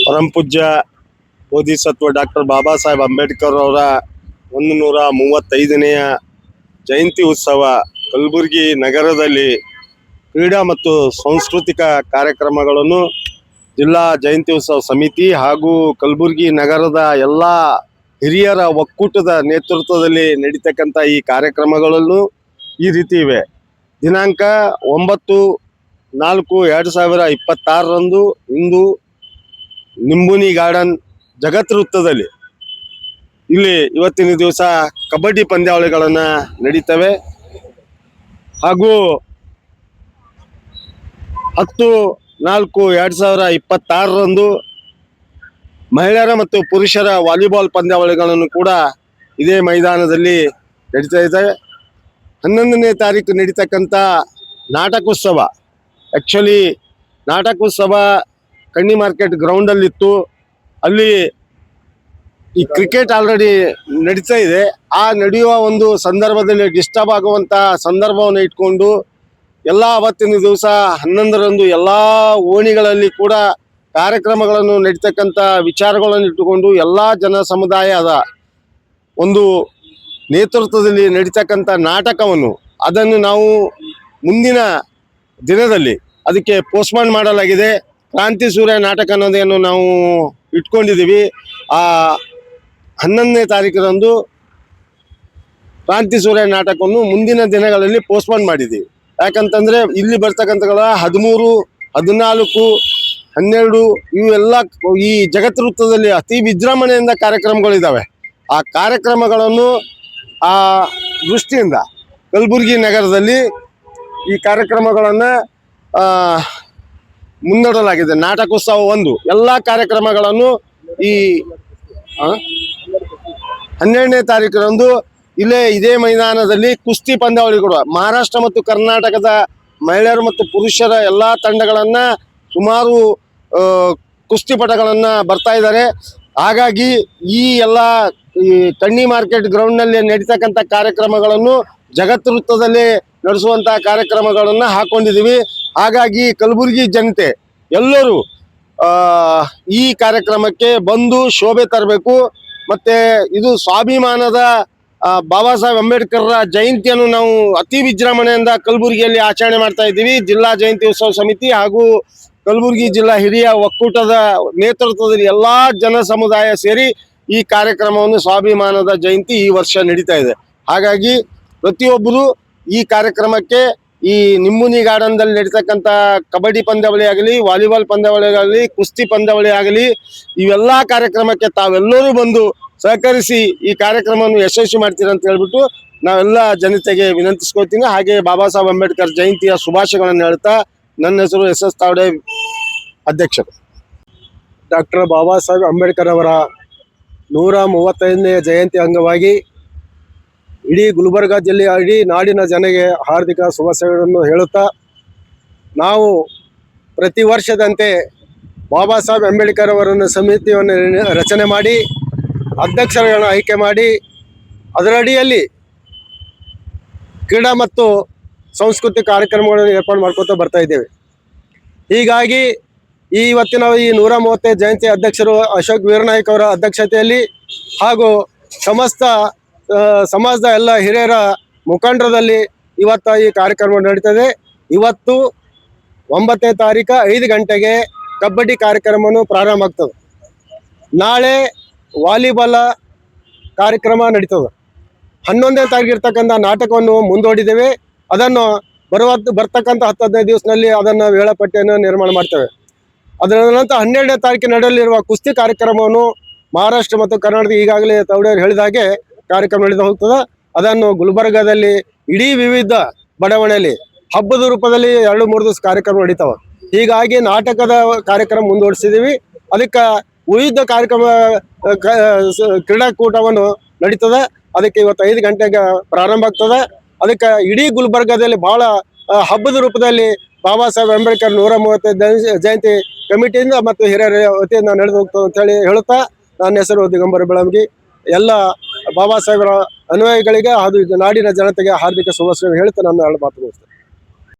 ಪರಮಪೂಜ್ಯ ಬೋಧಿಸತ್ವ ಡಾಕ್ಟರ್ ಬಾಬಾ ಸಾಹೇಬ್ ಅಂಬೇಡ್ಕರ್ ಅವರ 135ನೇ ಜಯಂತಿ ಉತ್ಸವ ಕಲಬುರಗಿ ನಗರದಲ್ಲಿ ಕ್ರೀಡಾ ಮತ್ತು ಸಾಂಸ್ಕೃತಿಕ ಕಾರ್ಯಕ್ರಮಗಳನ್ನು ಜಿಲ್ಲಾ ಜಯಂತಿ ಉತ್ಸವ ಸಮಿತಿ ಹಾಗೂ ಕಲಬುರಗಿ ನಗರದ ಎಲ್ಲ ಹಿರಿಯರ ಒಕ್ಕೂಟದ ನೇತೃತ್ವದಲ್ಲಿ ನಡೀತಕ್ಕಂಥ ಈ ಕಾರ್ಯಕ್ರಮಗಳನ್ನು ಈ ರೀತಿ ಇವೆ. ದಿನಾಂಕ 9/4/2026 ಇಂದು ನಿಂಬುನಿ ಗಾರ್ಡನ್ ಜಗತ್ ವೃತ್ತದಲ್ಲಿ ಇಲ್ಲಿ ಇವತ್ತಿನ ದಿವಸ ಕಬಡ್ಡಿ ಪಂದ್ಯಾವಳಿಗಳನ್ನು ನಡೀತವೆ. ಹಾಗೂ 10/4/2026 ಮಹಿಳೆಯರ ಮತ್ತು ಪುರುಷರ ವಾಲಿಬಾಲ್ ಪಂದ್ಯಾವಳಿಗಳನ್ನು ಕೂಡ ಇದೇ ಮೈದಾನದಲ್ಲಿ ನಡೀತಾ ಇದ್ದಾವೆ. 11ನೇ ತಾರೀಕು ನಡೀತಕ್ಕಂಥ ನಾಟಕೋತ್ಸವ, ಆ್ಯಕ್ಚುಲಿ ನಾಟಕೋತ್ಸವ ಕಣ್ಣಿ ಮಾರ್ಕೆಟ್ ಗ್ರೌಂಡಲ್ಲಿತ್ತು. ಅಲ್ಲಿ ಈ ಕ್ರಿಕೆಟ್ ಆಲ್ರೆಡಿ ನಡೀತಾ ಇದೆ. ಆ ನಡೆಯುವ ಒಂದು ಸಂದರ್ಭದಲ್ಲಿ ಡಿಸ್ಟರ್ಬ್ ಆಗುವಂಥ ಸಂದರ್ಭವನ್ನು ಇಟ್ಕೊಂಡು ಅವತ್ತಿನ ದಿವಸ 11ರಂದು ಎಲ್ಲ ಓಣಿಗಳಲ್ಲಿ ಕೂಡ ಕಾರ್ಯಕ್ರಮಗಳನ್ನು ನಡೀತಕ್ಕಂಥ ವಿಚಾರಗಳನ್ನು ಇಟ್ಟುಕೊಂಡು ಎಲ್ಲ ಜನ ಸಮುದಾಯದ ಒಂದು ನೇತೃತ್ವದಲ್ಲಿ ನಡೀತಕ್ಕಂಥ ನಾಟಕವನ್ನು ಅದನ್ನು ನಾವು ಮುಂದಿನ ದಿನದಲ್ಲಿ ಅದಕ್ಕೆ ಪೋಸ್ಟ್ಪೋನ್ ಮಾಡಲಾಗಿದೆ. ಕ್ರಾಂತಿ ಸೂರ್ಯ ನಾಟಕ ಅನ್ನೋದೇನು ನಾವು ಇಟ್ಕೊಂಡಿದ್ದೀವಿ. ಆ 11ನೇ ತಾರೀಕರಂದು ಕ್ರಾಂತಿ ಸೂರ್ಯ ನಾಟಕವನ್ನು ಮುಂದಿನ ದಿನಗಳಲ್ಲಿ ಪೋಸ್ಟ್ಪೋನ್ ಮಾಡಿದ್ದೀವಿ. ಯಾಕಂತಂದರೆ ಇಲ್ಲಿ ಬರ್ತಕ್ಕಂಥಗಳ 13, 14, 12 ಇವೆಲ್ಲ ಈ ಜಗತ್ ವೃತ್ತದಲ್ಲಿ ಅತಿ ವಿಜೃಂಭಣೆಯಿಂದ ಕಾರ್ಯಕ್ರಮಗಳಿದ್ದಾವೆ. ಆ ಕಾರ್ಯಕ್ರಮಗಳನ್ನು ಆ ದೃಷ್ಟಿಯಿಂದ ಕಲಬುರಗಿ ನಗರದಲ್ಲಿ ಈ ಕಾರ್ಯಕ್ರಮಗಳನ್ನು ಮುನ್ನಡೆಸಲಾಗಿದೆ. ನಾಟಕೋತ್ಸವ ಎಲ್ಲ ಕಾರ್ಯಕ್ರಮಗಳನ್ನು ಈ 12ನೇ ತಾರೀಕರಂದು ಇದೇ ಮೈದಾನದಲ್ಲಿ ಕುಸ್ತಿ ಪಂದ್ಯಾವಳಿಗಳು ಮಹಾರಾಷ್ಟ್ರ ಮತ್ತು ಕರ್ನಾಟಕದ ಮಹಿಳೆಯರು ಮತ್ತು ಪುರುಷರ ಎಲ್ಲ ತಂಡಗಳನ್ನು ಸುಮಾರು ಕುಸ್ತಿಪಟುಗಳನ್ನು ಬರ್ತಾ ಇದ್ದಾರೆ. ಹಾಗಾಗಿ ಈ ಕಣ್ಣಿ ಮಾರ್ಕೆಟ್ ಗ್ರೌಂಡ್ನಲ್ಲಿ ನಡೀತಕ್ಕಂಥ ಕಾರ್ಯಕ್ರಮಗಳನ್ನು ಜಗತ್ ವೃತ್ತದಲ್ಲಿ ನಡೆಸುವಂಥ ಕಾರ್ಯಕ್ರಮಗಳನ್ನು ಹಾಕ್ಕೊಂಡಿದ್ದೀವಿ. ಹಾಗಾಗಿ ಕಲಬುರಗಿ ಜನತೆ ಎಲ್ಲರೂ ಈ ಕಾರ್ಯಕ್ರಮಕ್ಕೆ ಬಂದು ಶೋಭೆ ತರಬೇಕು. ಮತ್ತು ಇದು ಸ್ವಾಭಿಮಾನದ ಬಾಬಾ ಸಾಹೇಬ್ ಅಂಬೇಡ್ಕರ್ರ ಜಯಂತಿಯನ್ನು ನಾವು ಅತಿ ವಿಜೃಂಭಣೆಯಿಂದ ಕಲಬುರಗಿಯಲ್ಲಿ ಆಚರಣೆ ಮಾಡ್ತಾ ಇದ್ದೀವಿ. ಜಿಲ್ಲಾ ಜಯಂತಿ ಉತ್ಸವ ಸಮಿತಿ ಹಾಗೂ ಕಲಬುರಗಿ ಜಿಲ್ಲಾ ಹಿರಿಯ ಒಕ್ಕೂಟದ ನೇತೃತ್ವದಲ್ಲಿ ಎಲ್ಲ ಜನ ಸಮುದಾಯ ಸೇರಿ ಈ ಕಾರ್ಯಕ್ರಮವನ್ನು ಸ್ವಾಭಿಮಾನದ ಜಯಂತಿ ಈ ವರ್ಷ ನಡೀತಾ ಇದೆ. ಹಾಗಾಗಿ ಪ್ರತಿಯೊಬ್ಬರು ಈ ಕಾರ್ಯಕ್ರಮಕ್ಕೆ ಈ ನಿಂಬುನಿ ಗಾರ್ಡನ್ದಲ್ಲಿ ನಡೀತಕ್ಕಂಥ ಕಬಡ್ಡಿ ಪಂದ್ಯಾವಳಿ ಆಗಲಿ, ವಾಲಿಬಾಲ್ ಪಂದ್ಯಾವಳಿ ಆಗಲಿ, ಕುಸ್ತಿ ಪಂದ್ಯಾವಳಿ ಆಗಲಿ, ಇವೆಲ್ಲ ಕಾರ್ಯಕ್ರಮಕ್ಕೆ ತಾವೆಲ್ಲರೂ ಬಂದು ಸಹಕರಿಸಿ ಈ ಕಾರ್ಯಕ್ರಮವನ್ನು ಯಶಸ್ವಿ ಮಾಡ್ತೀರ ಅಂತ ಹೇಳ್ಬಿಟ್ಟು ನಾವೆಲ್ಲ ಜನತೆಗೆ ವಿನಂತಿಸ್ಕೊಳ್ತೀನಿ. ಹಾಗೆ ಬಾಬಾ ಸಾಹೇಬ್ ಅಂಬೇಡ್ಕರ್ ಜಯಂತಿಯ ಶುಭಾಶಯಗಳನ್ನು ಹೇಳ್ತಾ ನನ್ನ ಹೆಸರು SS ತಾವಡೆ, ಅಧ್ಯಕ್ಷರು. ಡಾಕ್ಟರ್ ಬಾಬಾ ಸಾಹೇಬ್ ಅಂಬೇಡ್ಕರ್ ಅವರ 135ನೇ ಜಯಂತಿ ಅಂಗವಾಗಿ ಇಡೀ ಗುಲ್ಬರ್ಗ ಜಿಲ್ಲೆಯ ಇಡೀ ನಾಡಿನ ಜನಗೆ ಹಾರ್ದಿಕ ಶುಭಾಶಯಗಳನ್ನು ಹೇಳುತ್ತಾ, ನಾವು ಪ್ರತಿ ವರ್ಷದಂತೆ ಬಾಬಾ ಸಾಹೇಬ್ ಅಂಬೇಡ್ಕರ್ ಅವರನ್ನು ಸಮಿತಿಯನ್ನು ರಚನೆ ಮಾಡಿ ಅಧ್ಯಕ್ಷರುಗಳನ್ನು ಆಯ್ಕೆ ಮಾಡಿ ಅದರಡಿಯಲ್ಲಿ ಕ್ರೀಡಾ ಮತ್ತು ಸಾಂಸ್ಕೃತಿಕ ಕಾರ್ಯಕ್ರಮಗಳನ್ನು ಏರ್ಪಾಡು ಮಾಡ್ಕೊತಾ ಬರ್ತಾ ಇದ್ದೇವೆ. ಹೀಗಾಗಿ ಇವತ್ತಿನ ಈ 135 ಜಯಂತಿ ಅಧ್ಯಕ್ಷರು ಅಶೋಕ್ ವೀರನಾಯ್ಕ ಅವರ ಅಧ್ಯಕ್ಷತೆಯಲ್ಲಿ ಹಾಗೂ ಸಮಸ್ತ ಸಮಾಜದ ಎಲ್ಲ ಹಿರಿಯರ ಮುಖಂಡರಲ್ಲಿ ಇವತ್ತು ಈ ಕಾರ್ಯಕ್ರಮ ನಡೀತದೆ. ಇವತ್ತು 9ನೇ ತಾರೀಕು 5 ಗಂಟೆಗೆ ಕಬಡ್ಡಿ ಕಾರ್ಯಕ್ರಮವನ್ನು ಪ್ರಾರಂಭ ಆಗ್ತದೆ. ನಾಳೆ ವಾಲಿಬಾಲ್ ಕಾರ್ಯಕ್ರಮ ನಡೀತದೆ. 11ನೇ ತಾರೀಕು ಇರ್ತಕ್ಕಂಥ ನಾಟಕವನ್ನು ಮುಂದೂಡಿದ್ದೇವೆ. ಅದನ್ನು ಬರ್ತಕ್ಕಂಥ 10-15 ದಿವಸದಲ್ಲಿ ಅದನ್ನು ವೇಳಾಪಟ್ಟಿಯನ್ನು ನಿರ್ಮಾಣ ಮಾಡ್ತೇವೆ. ಅದರ ನಂತರ 12ನೇ ತಾರೀಕು ನಡೆಯಲಿರುವ ಕುಸ್ತಿ ಕಾರ್ಯಕ್ರಮವನ್ನು ಮಹಾರಾಷ್ಟ್ರ ಮತ್ತು ಕರ್ನಾಟಕ ಈಗಾಗಲೇ ತವಡೆಯವರು ಹೇಳಿದ ಹಾಗೆ ಕಾರ್ಯಕ್ರಮ ನಡೆದು ಹೋಗ್ತದೆ. ಅದನ್ನು ಗುಲ್ಬರ್ಗಾದಲ್ಲಿ ಇಡೀ ವಿವಿಧ ಬಡಾವಣೆಯಲ್ಲಿ ಹಬ್ಬದ ರೂಪದಲ್ಲಿ 2-3 ದಿವಸ ಕಾರ್ಯಕ್ರಮ ನಡೀತಾವೆ. ಹೀಗಾಗಿ ನಾಟಕದ ಕಾರ್ಯಕ್ರಮ ಮುಂದುವರಿಸಿದ್ದೀವಿ. ಅದಕ್ಕೆ ವಿವಿಧ ಕಾರ್ಯಕ್ರಮ ಕ್ರೀಡಾಕೂಟವನ್ನು ನಡೀತದೆ. ಅದಕ್ಕೆ ಇವತ್ತು 5 ಗಂಟೆಗೆ ಪ್ರಾರಂಭ ಆಗ್ತದೆ. ಅದಕ್ಕೆ ಇಡೀ ಗುಲ್ಬರ್ಗಾದಲ್ಲಿ ಭಾಳ ಹಬ್ಬದ ರೂಪದಲ್ಲಿ ಬಾಬಾ ಸಾಹೇಬ್ ಅಂಬೇಡ್ಕರ್ 135 ಜಯಂತಿ ಕಮಿಟಿಯಿಂದ ಮತ್ತು ಹಿರಿಯರ ವತಿಯಿಂದ ನಡೆದು ಹೋಗ್ತದೆ ಅಂತೇಳಿ ಹೇಳುತ್ತಾ, ನನ್ನ ಹೆಸರು ದಿಗಂಬರ ಬೆಳಂಗಿ. ಎಲ್ಲ ಬಾಬಾ ಸಾಹೇಬರ ಅನುಯಾಯಿಗಳಿಗೆ ಹಾಗೂ ನಾಡಿನ ಜನತೆಗೆ ಹಾರ್ದಿಕ ಶುಭಾಶಯ ಹೇಳ್ತಾ ನನ್ನ ಮಾತು ಮುಗಿಸ್ತೇನೆ.